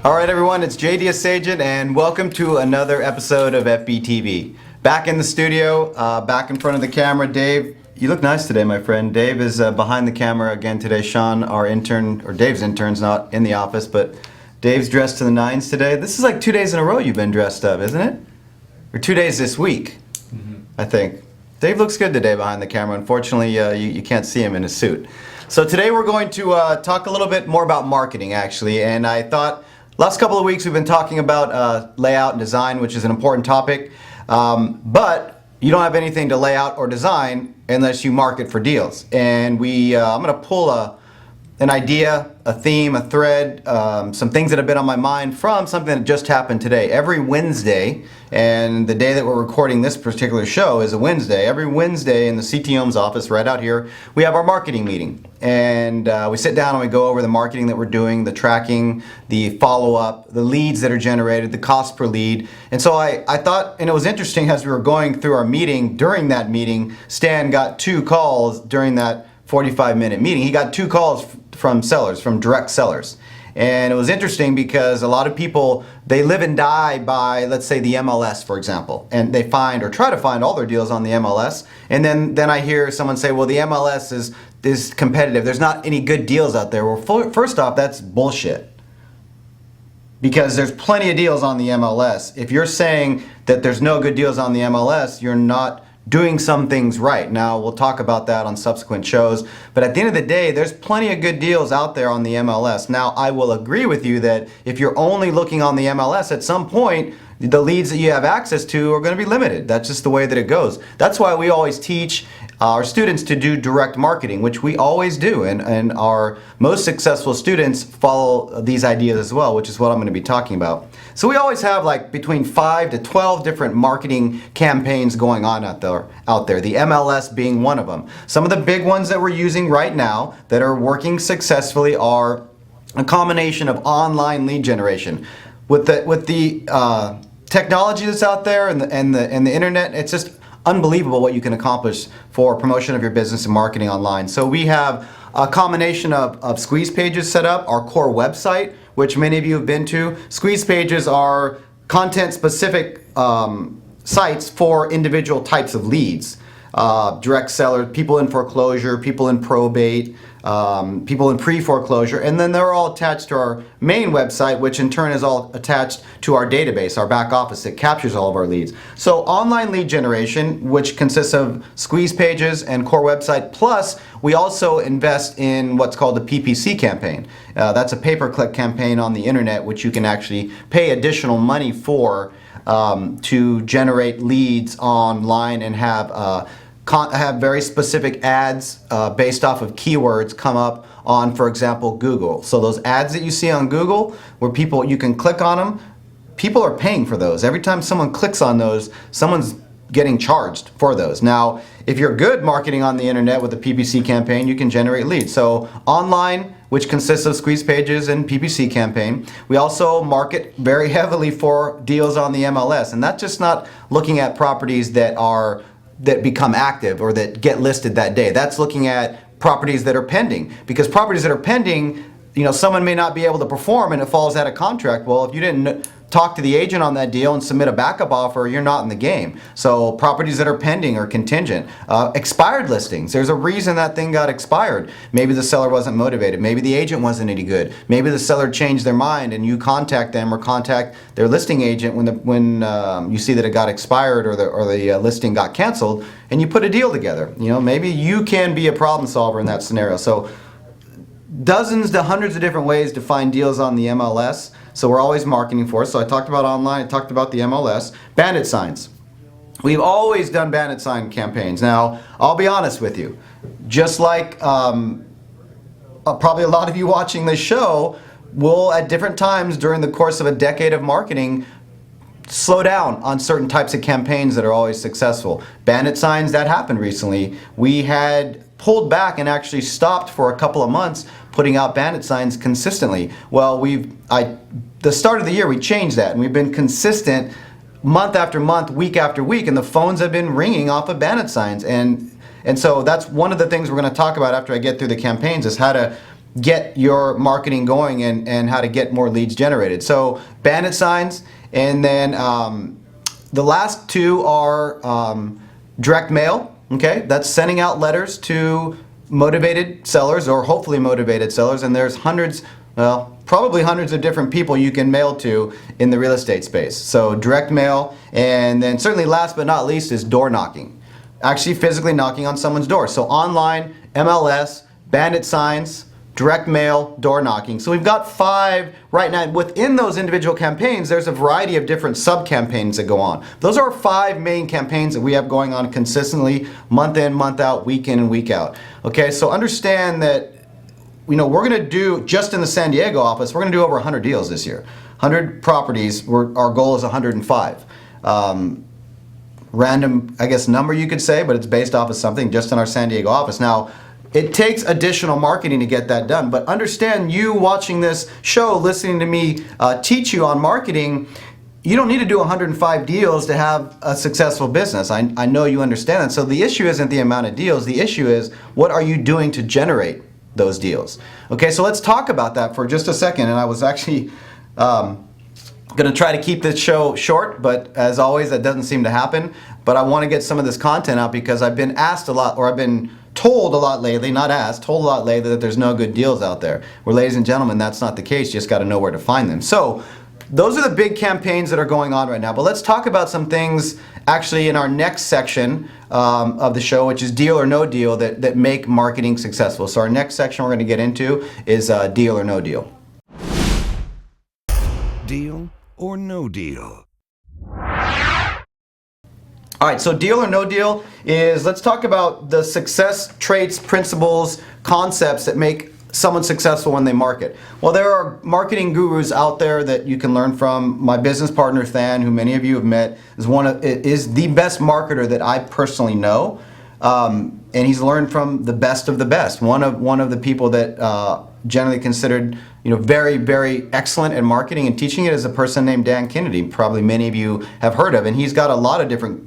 All right, everyone, it's JD Esajian, and welcome to another episode of FBTV. Back in the studio, back in front of the camera, Dave. You look nice today, my friend. Dave is behind the camera again today. Sean, our intern, or Dave's intern's not in the office, but Dave's dressed to the nines today. This is like 2 days in a row you've been dressed up, isn't it? Or 2 days this week, I think. Dave looks good today behind the camera. Unfortunately, you can't see him in his suit. So today we're going to talk a little bit more about marketing, actually, and I thought last couple of weeks we've been talking about layout and design, which is an important topic, but you don't have anything to lay out or design unless you market for deals. And I'm going to pull an idea, a theme, a thread, some things that have been on my mind from something that just happened today. Every Wednesday, and the day that we're recording this particular show is a Wednesday, every Wednesday in the CTO's office right out here, we have our marketing meeting. And we sit down and we go over the marketing that we're doing, the tracking, the follow-up, the leads that are generated, the cost per lead. And so I thought, and it was interesting as we were going through our meeting, during that meeting, Stan got 2 calls during that 45-minute meeting. He got 2 calls from sellers, from direct sellers. And it was interesting because a lot of people, they live and die by, let's say, the MLS, for example. And they find or try to find all their deals on the MLS. And then I hear someone say, well, the MLS is competitive. There's not any good deals out there. Well, first off, that's bullshit. Because there's plenty of deals on the MLS. If you're saying that there's no good deals on the MLS, you're not doing some things right. Now, we'll talk about that on subsequent shows, but at the end of the day, there's plenty of good deals out there on the MLS. Now, I will agree with you that if you're only looking on the MLS, at some point, the leads that you have access to are going to be limited. That's just the way that it goes. That's why we always teach our students to do direct marketing, which we always do, and our most successful students follow these ideas as well, which is what I'm going to be talking about. So we always have like between 5 to 12 different marketing campaigns going on out there, the MLS being one of them. Some of the big ones that we're using right now that are working successfully are a combination of online lead generation. With the technology that's out there and the internet, it's just unbelievable what you can accomplish for promotion of your business and marketing online. So we have a combination of squeeze pages set up, our core website, which many of you have been to. Squeeze pages are content-specific sites for individual types of leads. Direct sellers, people in foreclosure, people in probate, people in pre-foreclosure, and then they're all attached to our main website, which in turn is all attached to our database, our back office that captures all of our leads. So online lead generation, which consists of squeeze pages and core website, plus we also invest in what's called a PPC campaign. That's a pay-per-click campaign on the internet, which you can actually pay additional money for to generate leads online and have very specific ads based off of keywords come up on, for example, Google. So those ads that you see on Google, where you can click on them, people are paying for those. Every time someone clicks on those, someone's getting charged for those. Now, if you're good marketing on the internet with a PPC campaign, you can generate leads. So online, which consists of squeeze pages and PPC campaign. We also market very heavily for deals on the MLS, and that's just not looking at properties that become active or that get listed that day. That's looking at properties that are pending, because properties that are pending, someone may not be able to perform and it falls out of contract. Well, if you didn't talk to the agent on that deal and submit a backup offer, you're not in the game. So properties that are pending or contingent. Expired listings, there's a reason that thing got expired. Maybe the seller wasn't motivated. Maybe the agent wasn't any good. Maybe the seller changed their mind and you contact them or contact their listing agent when you see that it got expired or the listing got canceled, and you put a deal together. Maybe you can be a problem solver in that scenario. So dozens to hundreds of different ways to find deals on the MLS. So we're always marketing for it. So I talked about online, I talked about the MLS. Bandit signs. We've always done bandit sign campaigns. Now, I'll be honest with you. Just like probably a lot of you watching this show will at different times during the course of a decade of marketing slow down on certain types of campaigns that are always successful. Bandit signs, that happened recently. We had pulled back and actually stopped for a couple of months putting out bandit signs consistently. Well, the start of the year we changed that, and we've been consistent month after month, week after week, and the phones have been ringing off of bandit signs. And so that's one of the things we're going to talk about after I get through the campaigns, is how to get your marketing going and how to get more leads generated. So bandit signs, and then the last two are direct mail. Okay, that's sending out letters to motivated sellers, or hopefully motivated sellers, and there's hundreds, well, probably hundreds of different people you can mail to in the real estate space. So direct mail, and then certainly last but not least is door knocking. Actually physically knocking on someone's door. So online, MLS, bandit signs, direct mail, door knocking. So we've got 5 right now. Within those individual campaigns, there's a variety of different sub-campaigns that go on. Those are 5 main campaigns that we have going on consistently, month in, month out, week in and week out. Okay, so understand that we're going to do, just in the San Diego office, we're going to do over 100 deals this year. 100 properties, our goal is 105. Random, I guess, number you could say, but it's based off of something just in our San Diego office. Now, it takes additional marketing to get that done, but understand, you watching this show, listening to me teach you on marketing, you don't need to do 105 deals to have a successful business. I know you understand that. So the issue isn't the amount of deals. The issue is, what are you doing to generate those deals? Okay, so let's talk about that for just a second. And I was actually going to try to keep this show short, but as always, that doesn't seem to happen. But I want to get some of this content out because I've been asked a lot, or I've been told a lot lately, not asked, told a lot lately that there's no good deals out there. Well, ladies and gentlemen, that's not the case. You just got to know where to find them. So those are the big campaigns that are going on right now. But let's talk about some things actually in our next section of the show, which is deal or no deal, that make marketing successful. So our next section we're going to get into is deal or no deal. Deal or no deal? All right, so deal or no deal is, let's talk about the success traits, principles, concepts that make someone successful when they market. Well, there are marketing gurus out there that you can learn from. My business partner, Than, who many of you have met, is the best marketer that I personally know. And he's learned from the best of the best. One of the people that generally considered very, very excellent in marketing and teaching it is a person named Dan Kennedy. Probably many of you have heard of, and he's got a lot of different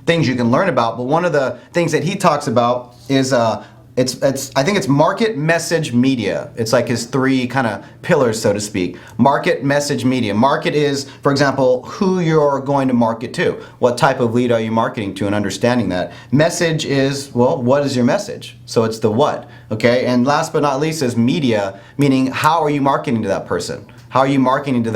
things you can learn about. But one of the things that he talks about is I think it's market, message, media. It's like his 3 kind of pillars, so to speak. Market, message, media. Market is, for example, who you're going to market to. What type of lead are you marketing to, and understanding that. Message is, well, what is your message? So it's the what, okay? And last but not least is media, meaning how are you marketing to that person? How are you marketing to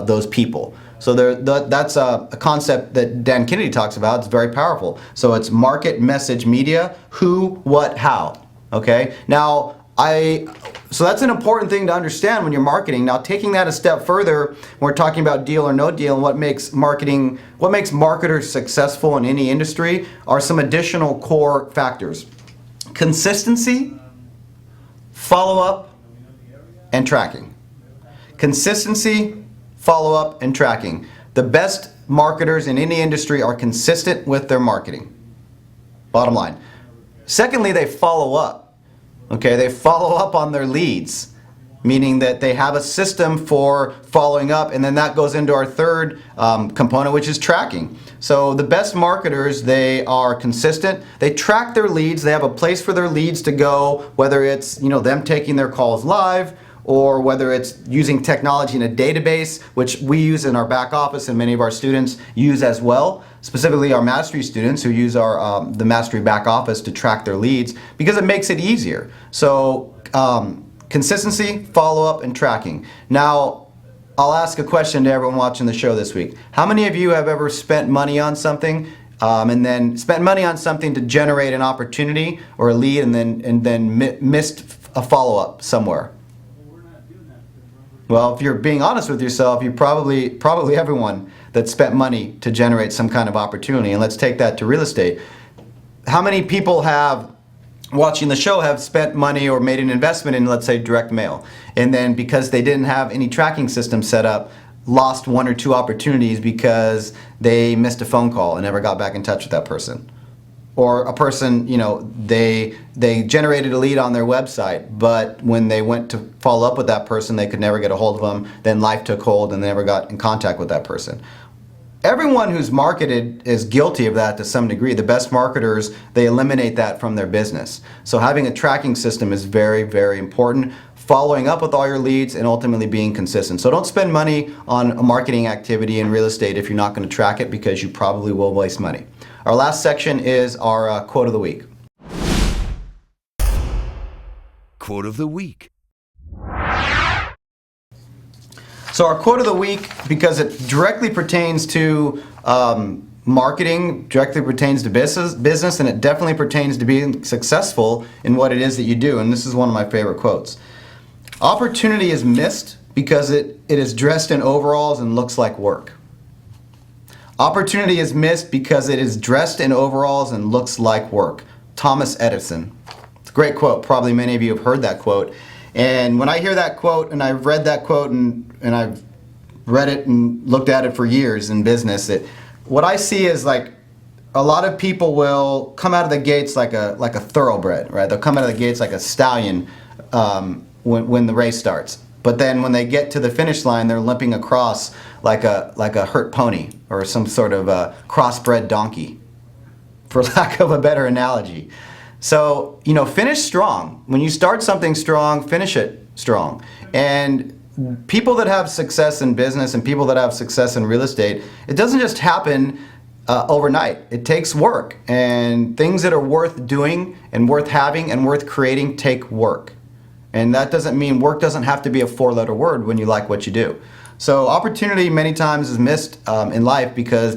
those people? So that's a concept that Dan Kennedy talks about. It's very powerful. So it's market, message, media, who, what, how. Okay? Now, so that's an important thing to understand when you're marketing. Now, taking that a step further, we're talking about deal or no deal, and what makes marketers successful in any industry are some additional core factors. Consistency, follow-up, and tracking. Consistency, follow-up, and tracking. The best marketers in any industry are consistent with their marketing. Bottom line. Secondly, they follow up. Okay, they follow up on their leads, meaning that they have a system for following up, and then that goes into our third component, which is tracking. So the best marketers, they are consistent. They track their leads. They have a place for their leads to go, whether it's them taking their calls live, or whether it's using technology in a database, which we use in our back office and many of our students use as well, specifically our Mastery students who use the Mastery back office to track their leads, because it makes it easier. So consistency, follow-up, and tracking. Now, I'll ask a question to everyone watching the show this week. How many of you have ever spent money on something and then spent money on something to generate an opportunity or a lead, and then missed a follow-up somewhere? Well, if you're being honest with yourself, you probably everyone that spent money to generate some kind of opportunity. And let's take that to real estate. How many people watching the show have spent money or made an investment in, let's say, direct mail, and then because they didn't have any tracking system set up, lost 1 or 2 opportunities because they missed a phone call and never got back in touch with that person? Or a person, they generated a lead on their website, but when they went to follow up with that person, they could never get a hold of them. Then life took hold and they never got in contact with that person. everyone who's marketed is guilty of that to some degree. The best marketers, they eliminate that from their business. So having a tracking system is very, very important. Following up with all your leads and ultimately being consistent. So don't spend money on a marketing activity in real estate if you're not going to track it, because you probably will waste money. Our last section is our quote of the week. Quote of the week. So our quote of the week, because it directly pertains to marketing, directly pertains to business, and it definitely pertains to being successful in what it is that you do. And this is one of my favorite quotes. Opportunity is missed because it is dressed in overalls and looks like work. Opportunity is missed because it is dressed in overalls and looks like work. Thomas Edison. It's a great quote. Probably many of you have heard that quote. And when I hear that quote, and I've read that quote, and I've read it and looked at it for years in business, what I see is like a lot of people will come out of the gates like a thoroughbred, right? They'll come out of the gates like a stallion when the race starts. But then when they get to the finish line, they're limping across like a hurt pony or some sort of a crossbred donkey, for lack of a better analogy. So, finish strong. When you start something strong, finish it strong. And people that have success in business and people that have success in real estate, it doesn't just happen overnight. It takes work. And things that are worth doing and worth having and worth creating take work. And that doesn't mean work doesn't have to be a four-letter word when you like what you do. So opportunity many times is missed in life because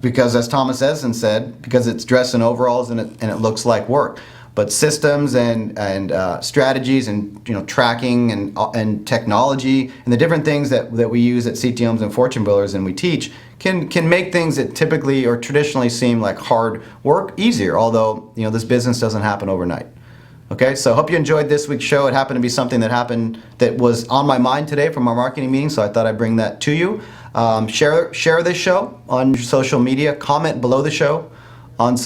because, as Thomas Edison said, because it's dressed in overalls and it looks like work. But systems and strategies and tracking and technology and the different things that we use at CTMs and Fortune Builders and we teach can make things that typically or traditionally seem like hard work easier. Although this business doesn't happen overnight. Okay, so I hope you enjoyed this week's show. It happened to be something that was on my mind today from our marketing meeting, so I thought I'd bring that to you. Share this show on social media. Comment below the show on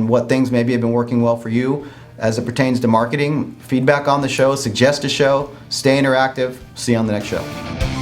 what things maybe have been working well for you as it pertains to marketing. Feedback on the show, suggest a show, stay interactive. See you on the next show.